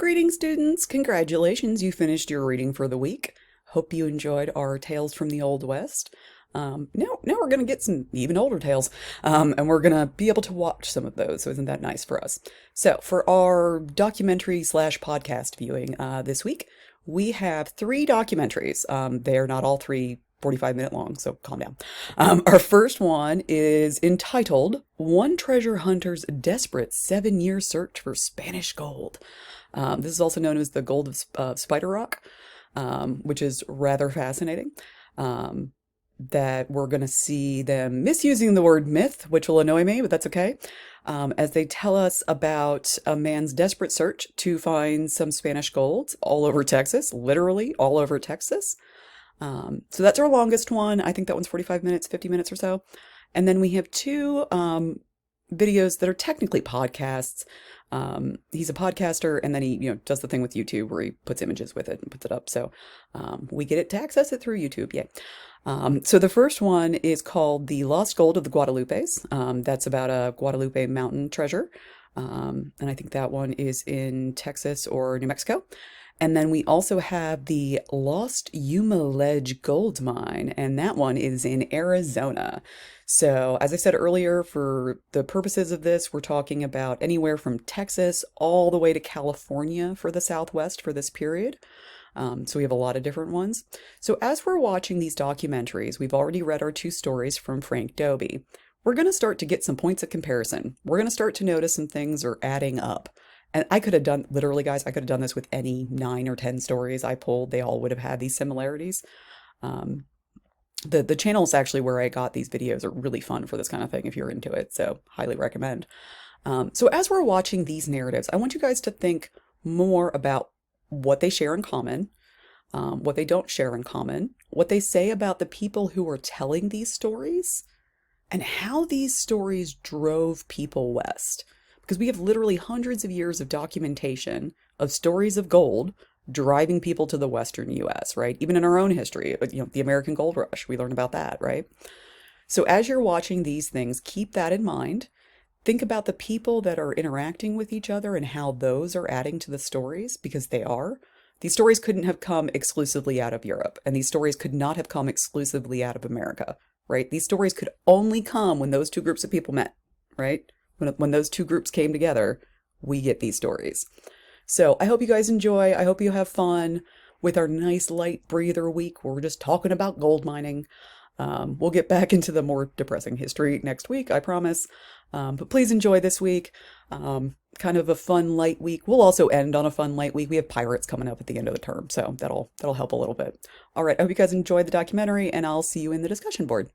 Greetings, students! Congratulations, you finished your reading for the week. Hope you enjoyed our Tales from the Old West. Now we're going to get some even older tales, and we're going to be able to watch some of those, so isn't that nice for us? So, for our documentary slash podcast viewing this week, we have three documentaries. They are not all three 45-minute long, so calm down. Our first one is entitled One Treasure Hunter's Desperate 7-Year Search for Spanish Gold. This is also known as the Gold of Spider Rock, which is rather fascinating. That we're going to see them misusing the word myth, which will annoy me, but that's okay, as they tell us about a man's desperate search to find some Spanish gold all over Texas, literally all over Texas. So that's our longest one. I think that one's 45 minutes, 50 minutes or so. And then we have two videos that are technically podcasts. He's a podcaster, and then he, does the thing with YouTube where he puts images with it and puts it up. So we get it to access it through YouTube. Yay. So the first one is called The Lost Gold of the Guadalupes. That's about a Guadalupe mountain treasure. And I think that one is in Texas or New Mexico. And then we also have the Lost Yuma Ledge Gold Mine, and that one is in Arizona. So, as I said earlier, for the purposes of this, we're talking about anywhere from Texas all the way to California for the Southwest for this period. So we have a lot of different ones. So as we're watching these documentaries, we've already read our two stories from Frank Dobie. We're going to start to get some points of comparison. We're going to start to notice some things are adding up. And I could have done, literally, guys, I could have done this with any 9 or 10 stories I pulled. They all would have had these similarities. The channels actually where I got these videos are really fun for this kind of thing if you're into it. So highly recommend. So as we're watching these narratives, I want you guys to think more about what they share in common, what they don't share in common, what they say about the people who are telling these stories, and how these stories drove people west. Because we have literally hundreds of years of documentation of stories of gold driving people to the Western US, right? Even in our own history, the American Gold Rush, we learn about that, right? So as you're watching these things, keep that in mind. Think about the people that are interacting with each other and how those are adding to the stories, because they are. These stories couldn't have come exclusively out of Europe, and these stories could not have come exclusively out of America, right? These stories could only come when those two groups of people met, right? When those two groups came together, we get these stories. So I hope you guys enjoy. I hope you have fun with our nice light breather week where we're just talking about gold mining. We'll get back into the more depressing history next week, I promise. But please enjoy this week. Kind of a fun light week. We'll also end on a fun light week. We have pirates coming up at the end of the term, so that'll help a little bit. All right, I hope you guys enjoyed the documentary, and I'll see you in the discussion board.